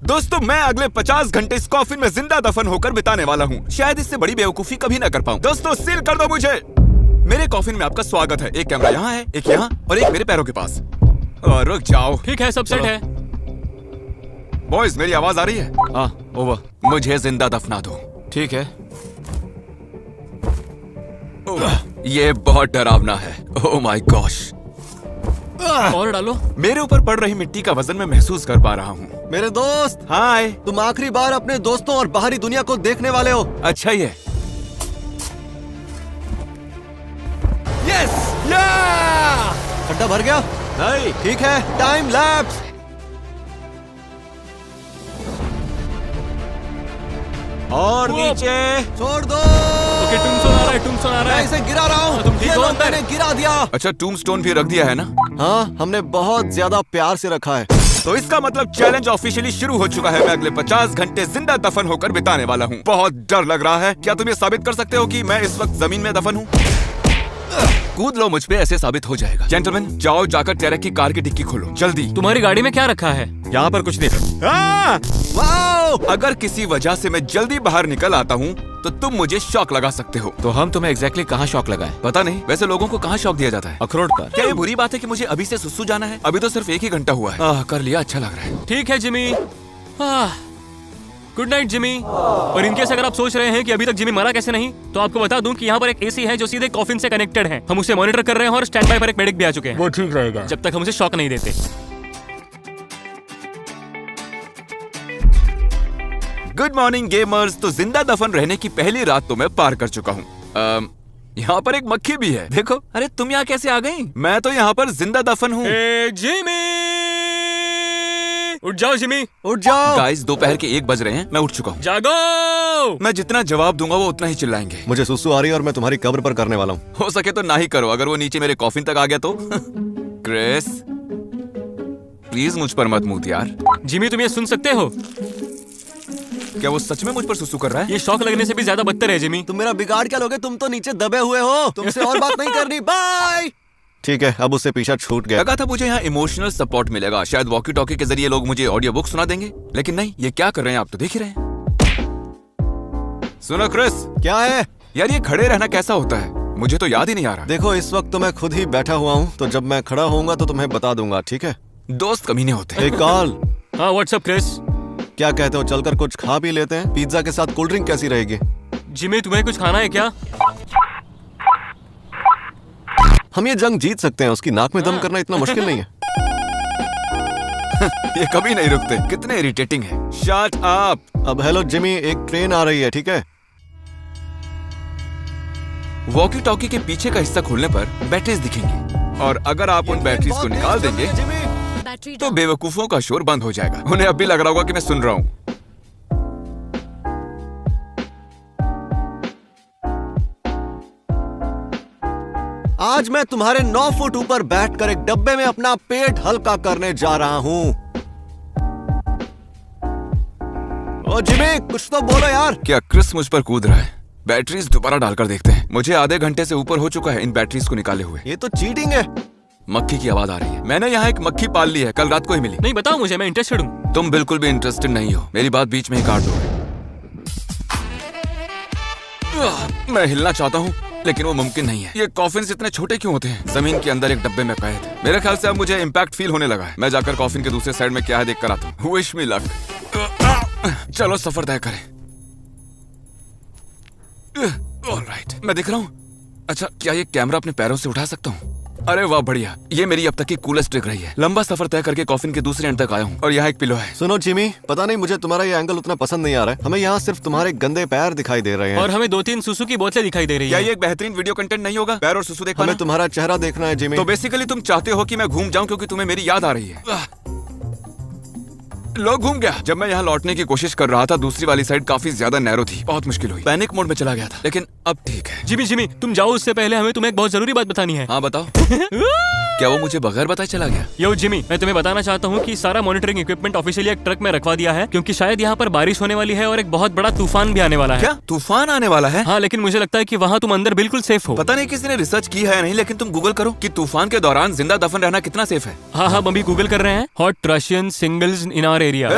दोस्तों मैं अगले 50 घंटे इस कॉफिन में जिंदा दफन होकर बिताने वाला हूँ। शायद इससे बड़ी बेवकूफी कभी ना कर पाऊँ। दोस्तों सील कर दो मुझे। मेरे कॉफिन में आपका स्वागत है। एक कैमरा यहाँ है, एक यहाँ और एक मेरे पैरों के पास। और रुक जाओ। ठीक है, सब सेट है। बॉयज मेरी आवाज आ रही है? हाँ, ओवर। मुझे जिंदा दफना दो। ठीक है। ये बहुत डरावना है। Oh my gosh. और डालो। मेरे ऊपर पड़ रही मिट्टी का वजन मैं महसूस कर पा रहा हूँ। मेरे दोस्त, हाय। तुम आखिरी बार अपने दोस्तों और बाहरी दुनिया को देखने वाले हो। अच्छा ही है। यस! खड्डा भर गया? नहीं। ठीक है, टाइम लैप्स। और नीचे। छोड़ दो। ओके, टूम्बस्टोन आ रहा है, टूम्बस्टोन आ रहा मैं है। इसे गिरा रहा हूँ। तुम ठीक ये हो लो, अंदर? मैंने गिरा दिया। अच्छा, टूम्बस्टोन भी रख दिया है ना? हाँ, हमने बहुत ज्यादा प्यार से रखा है। तो इसका मतलब चैलेंज ऑफिशियली शुरू हो चुका है। मैं अगले 50 घंटे जिंदा दफन होकर बिताने वाला हूँ। बहुत डर लग रहा है। क्या तुम ये साबित कर सकते हो कि मैं इस वक्त जमीन में दफन हूँ? कूद लो मुझ पे, ऐसे साबित हो जाएगा। जेंटलमैन, जाओ जाकर टेरेक की कार की डिक्की खोलो जल्दी। तुम्हारी गाड़ी में क्या रखा है? यहाँ पर कुछ नहीं। वाओ! अगर किसी वजह से मैं जल्दी बाहर निकल आता हूँ तो तुम मुझे शॉक लगा सकते हो। तो हम तुम्हें एग्जैक्टली कहाँ शॉक लगाए? पता नहीं, वैसे लोगों को कहाँ शॉक दिया जाता है? अखरोट का। क्या ये बुरी बात है कि मुझे अभी से सुसु जाना है? अभी तो सिर्फ 1 ही घंटा हुआ है। कर लिया, अच्छा लग रहा है। ठीक है जिमी। Good night Jimmy. और इनकेस अगर आप सोच रहे हैं कि अभी तक जिमी मरा कैसे नहीं, तो आपको बता दूं कि यहाँ पर एक एसी है जो सीधे कॉफिन से कनेक्टेड है। हम उसे मॉनिटर कर रहे हैं और स्टैंड बाय पर एक मेडिक भी आ चुके हैं। वो ठीक रहेगा जब तक हम उसे शॉक नहीं देते। Good morning gamers. तो जिंदा दफन रहने की पहली रात तो मैं पार कर चुका हूँ। यहाँ पर एक मक्खी भी है, देखो। अरे तुम यहाँ कैसे आ गई? मैं तो यहाँ पर जिंदा दफन हूँ। जिमी, उठ जाओ जिमी, उठ जाओ। गाइस, दोपहर के 1 बज रहे हैं। मैं उठ चुका हूँ। जागो। मैं जितना जवाब दूंगा वो उतना ही चिल्लाएंगे। मुझे सुसु आ रही है और मैं तुम्हारी कब्र पर करने वाला हूँ। हो सके तो ना ही करो। अगर वो नीचे मेरे कॉफिन तक आ गया तो। क्रिस, प्लीज मुझ पर मत मूत यार। जिमी, तुम ये सुन सकते हो? क्या वो सच में मुझ पर सुसु कर रहा है? ये शॉक लगने से भी ज्यादा बदतर है जिमी। तुम मेरा बिगाड़ क्या लोगे? तुम तो नीचे दबे हुए हो। तुमसे और बात नहीं करनी। बाय। ठीक है, अब उससे पीछा छूट गया। लगा था मुझे यहाँ इमोशनल सपोर्ट मिलेगा। शायद वॉकी टॉकी के जरिए लोग मुझे ऑडियो बुक सुना देंगे, लेकिन नहीं। ये क्या कर रहे हैं आप तो देख ही रहे हैं। सुनो क्रिस। क्या है? यार ये खड़े रहना कैसा होता है? मुझे तो याद ही नहीं आ रहा। देखो, इस वक्त तो मैं खुद ही बैठा हुआ हूँ, तो जब मैं खड़ा होऊंगा तो तुम्हें बता दूंगा, ठीक है? दोस्त कमीने होते हैं। एक कॉल। हाँ, व्हाट्सअप क्रिस। क्या कहते हो, चलकर कुछ खा पी लेते हैं? पिज्जा के साथ कोल्ड ड्रिंक कैसी रहेगी? जिमी, तुम्हें कुछ खाना है क्या? हम ये जंग जीत सकते हैं। उसकी नाक में दम करना इतना मुश्किल नहीं है। ये कभी नहीं रुकते। कितने इरिटेटिंग है। Shut up. अब हेलो जिमी, एक ट्रेन आ रही है, ठीक है? वॉकी टॉकी के पीछे का हिस्सा खोलने पर बैटरीज दिखेंगी, और अगर आप उन बैटरीज को निकाल देंगे तो बेवकूफों का शोर बंद हो जाएगा। उन्हें अब भी लग रहा होगा कि मैं सुन रहा हूँ। आज मैं तुम्हारे 9 फुट ऊपर बैठकर एक डब्बे में अपना पेट हल्का करने जा रहा हूँ। ओ जिमी, कुछ तो बोलो यार। क्या क्रिस मुझ पर कूद रहा है? बैटरीज दोबारा डालकर देखते हैं। मुझे आधे घंटे से ऊपर हो चुका है इन बैटरीज को निकाले हुए। ये तो चीटिंग है। मक्खी की आवाज आ रही है। मैंने यहाँ एक मक्खी पाल ली है, कल रात को ही मिली। नहीं, बताओ मुझे, मैं इंटरेस्टेड हूँ। तुम बिल्कुल भी इंटरेस्टेड नहीं हो। मेरी बात बीच में ही काट दो। मैं हिलना चाहता हूँ लेकिन वो मुमकिन नहीं है। ये कॉफिन्स इतने छोटे क्यों होते हैं? जमीन के अंदर एक डब्बे में कैद। मेरे ख्याल से अब मुझे इम्पैक्ट फील होने लगा है। मैं जाकर कॉफिन के दूसरे साइड में क्या है देख कर आता हूँ। Wish me luck. चलो सफर तय करें। ऑलराइट, मैं दिख रहा हूँ। अच्छा, क्या ये कैमरा अपने पैरों से उठा सकता हूँ? अरे वाह, बढ़िया। ये मेरी अब तक की कूलेस्ट ट्रिक रही है। लंबा सफर तय करके कॉफिन के दूसरे एंड तक आया हूँ, और यहाँ एक पिलो है। सुनो जिमी, पता नहीं मुझे तुम्हारा ये एंगल उतना पसंद नहीं आ रहा है। हमें यहाँ सिर्फ तुम्हारे गंदे पैर दिखाई दे रहे हैं। और हमें 2-3 सुसु की बोतलें दिखाई दे रही क्या है। ये एक बेहतरीन वीडियो कंटेंट नहीं होगा? पैर और सुसु देख पाना? हमें तुम्हारा चेहरा देखना है जिमी। तो बेसिकली तुम चाहते हो कि मैं घूम जाऊं क्योंकि तुम्हें मेरी याद आ रही है। लो, घूम गया। जब मैं यहाँ लौटने की कोशिश कर रहा था, दूसरी वाली साइड काफी ज्यादा नैरो थी। बहुत मुश्किल हुई। पैनिक मोड में चला गया था, लेकिन अब ठीक है। जिमी, तुम जाओ, उससे पहले हमें तुम्हें एक बहुत जरूरी बात बतानी है। हाँ बताओ। क्या वो मुझे बगैर बताए चला गया? यो जिमी, मैं तुम्हें बताना चाहता हूँ कि सारा मॉनिटरिंग इक्विपमेंट ऑफिशियली एक ट्रक में रखवा दिया है, क्योंकि शायद यहाँ पर बारिश होने वाली है और एक बहुत बड़ा तूफान भी आने वाला है। क्या तूफान आने वाला है? हाँ, लेकिन मुझे लगता है कि वहाँ तुम अंदर बिल्कुल सेफ हो। पता नहीं किसी ने रिसर्च की है या नहीं, लेकिन तुम गूगल करो कि तूफान के दौरान जिंदा दफन रहना कितना सेफ है। हाँ, हम अभी गूगल कर रहे हैं। Hot Russian singles in our area.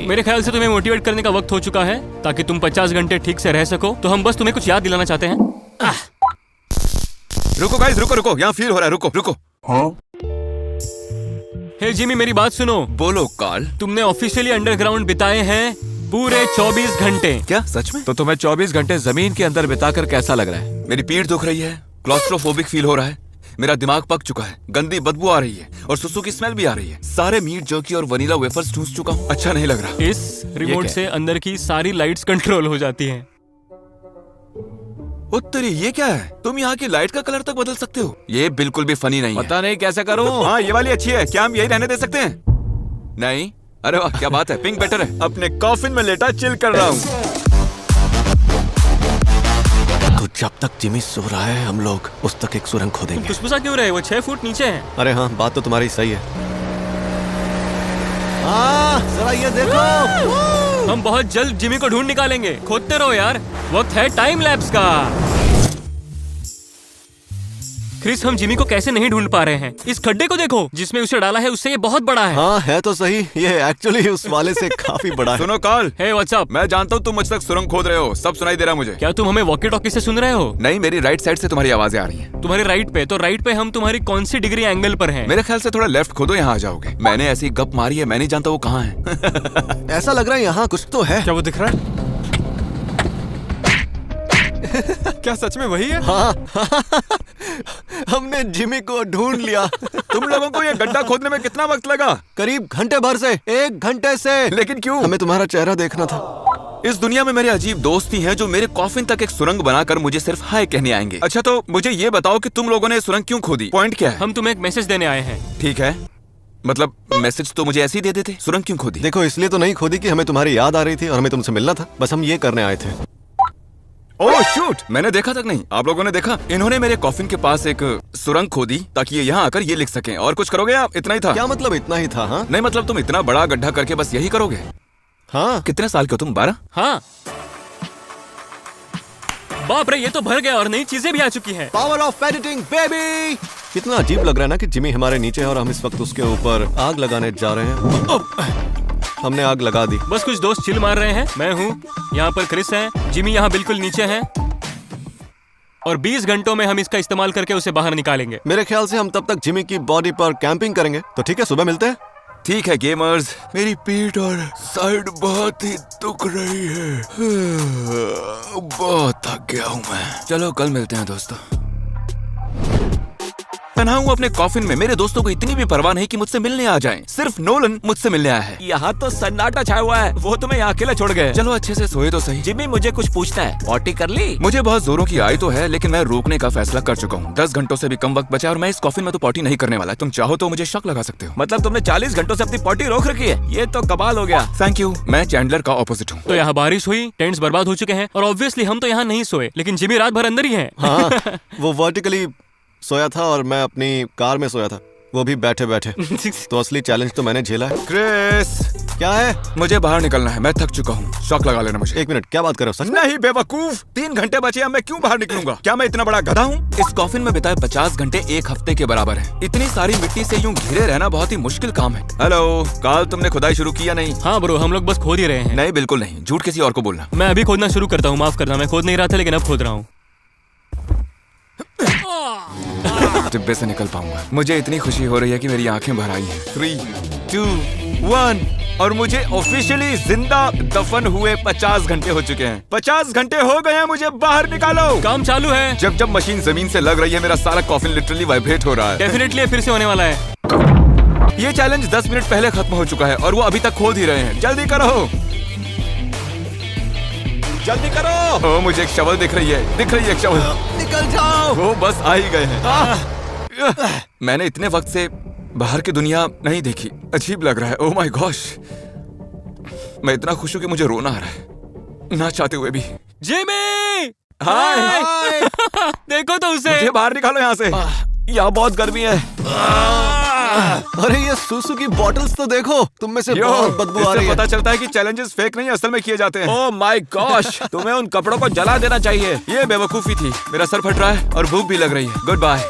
मेरे ख्याल से तुम्हें मोटिवेट करने का वक्त हो चुका है ताकि तुम 50 घंटे ठीक से रह सको। तो हम बस तुम्हें कुछ याद दिलाना चाहते हैं। रुको गाइस, रुको, यहाँ फील हो रहा है, रुको। हे जिमी, मेरी बात सुनो। बोलो कार्ल। तुमने ऑफिशियली अंडरग्राउंड बिताए हैं पूरे 24 घंटे। क्या सच में? तो तुम्हें 24 घंटे जमीन के अंदर बिताकर कैसा लग रहा है? मेरी पीठ दुख रही है, क्लॉस्ट्रोफोबिक फील हो रहा है, मेरा दिमाग पक चुका है, गंदी बदबू आ रही है और सुसु की स्मेल भी आ रही है। सारे मीट जर्की और वनीला वेफर्स ठूस चुका हूँ। अच्छा नहीं लग रहा। इस रिमोट से अंदर की सारी लाइट्स कंट्रोल हो जाती हैं। उत्तरी, ये क्या है? तुम यहाँ की लाइट का कलर तक बदल सकते हो। ये बिल्कुल भी फनी नहीं है। पता नहीं कैसे करूँ। हाँ, ये वाली अच्छी है। क्या हम यही रहने दे सकते हैं? नहीं? अरे वाह, क्या बात है, पिंक बेटर है। अपने कॉफिन में लेटा चिल कर रहा हूँ। तो जब तक जिमी सो रहा है हम लोग उस तक एक सुरंग खोदेंगे। खुशबुसा क्यों रहे? वो 6 फुट नीचे है। अरे हाँ, बात तो तुम्हारी सही है। जरा ये देखो। हम बहुत जल्द जिमी को ढूंढ निकालेंगे। खोदते रहो यार, वक्त है टाइम लैप्स का। क्रिस, हम जिमी को कैसे नहीं ढूंढ पा रहे हैं? इस खड्डे को देखो जिसमें उसे डाला है, उससे ये बहुत बड़ा है। हाँ, है तो सही। ये एक्चुअली उस वाले से काफी बड़ा है। सुनो कार्ल। Hey what's up? मैं जानता हूँ तुम मुझ तक सुरंग खोद रहे हो, सब सुनाई दे रहा है मुझे। क्या तुम हमें वॉकी टॉकी से सुन रहे हो? नहीं, मेरी राइट साइड से तुम्हारी आवाजें आ रही हैं। तुम्हारी राइट पे? तो राइट पे हम तुम्हारी कौन सी डिग्री एंगल पर हैं? मेरे ख्याल से थोड़ा लेफ्ट खोदो, यहाँ आ जाओगे। मैंने ऐसी गप मारी है, मैं नहीं जानता वो कहाँ है। ऐसा लग रहा है यहाँ कुछ तो है। क्या वो दिख रहा है? क्या सच में वही है? हाँ, हमने जिमी को ढूंढ लिया। तुम लोगों को ये गड्ढा खोदने में कितना वक्त लगा? करीब घंटे भर से, 1 घंटे से। लेकिन क्यों? हमें तुम्हारा चेहरा देखना था। इस दुनिया में मेरे अजीब दोस्त ही हैं जो मेरे कॉफिन तक एक सुरंग बनाकर मुझे सिर्फ हाय कहने आएंगे। अच्छा, तो मुझे ये बताओ कि तुम लोगों ने सुरंग क्यों खोदी? पॉइंट क्या है? हम तुम्हें एक मैसेज देने आए हैं। ठीक है, मतलब मैसेज तो मुझे ऐसे ही दे देते। सुरंग क्यों खोदी? देखो, इसलिए तो नहीं खोदी कि हमें तुम्हारी याद आ रही थी और हमें तुमसे मिलना था। बस हम ये करने आए थे। ओह शूट, मैंने देखा तक नहीं। आप लोगों ने देखा? इन्होंने मेरे कॉफिन के पास एक सुरंग खोदी ताकि ये यहाँ आकर ये लिख सकें। और कुछ करोगे आप? इतना ही था? क्या मतलब इतना ही था? हाँ, नहीं, मतलब तुम इतना बड़ा गड्ढा करके बस यही करोगे? हाँ। कितने साल के हो तुम? 12? हाँ। बाप रे, ये तो भर गया और नई चीजें भी आ चुकी हैं। Power of editing baby. कितना अजीब लग रहा है ना कि जिमी हमारे नीचे है और हम इस वक्त उसके ऊपर आग लगाने जा रहे हैं। हमने आग लगा दी। बस कुछ दोस्त चिल मार रहे हैं। मैं हूँ यहाँ पर, क्रिस है, जिमी यहाँ बिल्कुल नीचे है और 20 घंटों में हम इसका इस्तेमाल करके उसे बाहर निकालेंगे। मेरे ख्याल से हम तब तक जिमी की बॉडी पर कैंपिंग करेंगे। तो ठीक है, सुबह मिलते हैं। ठीक है गेमर्स, मेरी पीठ और साइड बहुत ही दुख रही है। बहुत थक गया हूँ मैं। चलो कल मिलते हैं दोस्तों। तन्हा हूँ अपने कॉफिन में। मेरे दोस्तों को इतनी भी परवाह नहीं कि मुझसे मिलने आ जाएं। सिर्फ नोलन मुझसे मिलने आया है। यहाँ तो सन्नाटा छाया हुआ है। वो तुम्हें यहाँ अकेला छोड़ गए। चलो अच्छे से सोए तो सही। जिमी, मुझे कुछ पूछना है। पॉटी कर ली? मुझे बहुत जोरों की आई तो है, लेकिन मैं रोकने का फैसला कर चुका हूँ। 10 घंटों से भी कम वक्त बचा और मैं इस कॉफिन में तो पॉटी नहीं करने वाला। तुम चाहो तो मुझे शक लगा सकते हो। मतलब तुमने 40 घंटों से अपनी पॉटी रोक रखी है? ये तो कमाल हो गया। Thank you. मैं चैंडलर का ऑपोजिट हूँ। तो यहाँ बारिश हुई, टेंट्स बर्बाद हो चुके हैं और ऑब्वियसली हम तो यहाँ नहीं सोए, लेकिन जिमी रात भर अंदर ही है। हाँ, वो वर्टिकली सोया था और मैं अपनी कार में सोया था, वो भी बैठे बैठे। तो असली चैलेंज तो मैंने झेला है। क्रिस, क्या है? मुझे बाहर निकलना है, मैं थक चुका हूँ। शॉक लगा लेना मुझे। 1 मिनट, क्या बात कर रहे हो? सच? नहीं बेवकूफ, 3 घंटे बचे हैं, मैं क्यों बाहर निकलूंगा? क्या मैं इतना बड़ा गधा हूँ? इस कॉफिन में बिताए 50 घंटे 1 हफ्ते के बराबर है। इतनी सारी मिट्टी से यूं घिरे रहना बहुत ही मुश्किल काम है। हेलो कार्ल, तुमने खुदाई शुरू की या नहीं? हाँ ब्रो, हम लोग बस खोद ही रहे हैं। नहीं, बिल्कुल नहीं, झूठ किसी और को बोलना। मैं अभी खोदना शुरू करता हूँ, माफ करना। मैं खोद नहीं रहा था, लेकिन अब खोद रहा हूँ। डिब्बे से निकल पाऊंगा। मुझे इतनी खुशी हो रही है कि मेरी आंखें भर आई हैं। 3, 2, 1 और मुझे ऑफिशियली जिंदा दफन हुए 50 घंटे हो चुके हैं। 50 घंटे हो गए हैं, मुझे बाहर निकालो। काम चालू है। जब मशीन जमीन से लग रही है, मेरा सारा कॉफिन लिटरली वाइब्रेट हो रहा है। डेफिनेटली फिर से होने वाला है। ये चैलेंज 10 मिनट पहले खत्म हो चुका है और वो अभी तक खोद ही रहे हैं। जल्दी करो, जल्दी करो। ओ, मुझे एक शवल दिख रही है एक शवल। निकल जाओ। वो बस आ ही गए हैं। मैंने इतने वक्त से बाहर की दुनिया नहीं देखी। अजीब लग रहा है। ओह माय गॉश, मैं इतना खुश हूं कि मुझे रोना आ रहा है, ना चाहते हुए भी। जिमी! हाय। देखो तो उसे। मुझे बाहर निकालो यहाँ से। यहाँ बहुत गर्मी है। अरे ये सूसू की बॉटल्स तो देखो, तुम में से यो, बहुत बदबू आ इससे रही है। पता चलता है कि चैलेंजेस फेक नहीं असल में किए जाते हैं। ओह माय गॉश, तुम्हें उन कपड़ों को जला देना चाहिए। ये बेवकूफी थी। मेरा सर फट रहा है और भूख भी लग रही है। Good bye.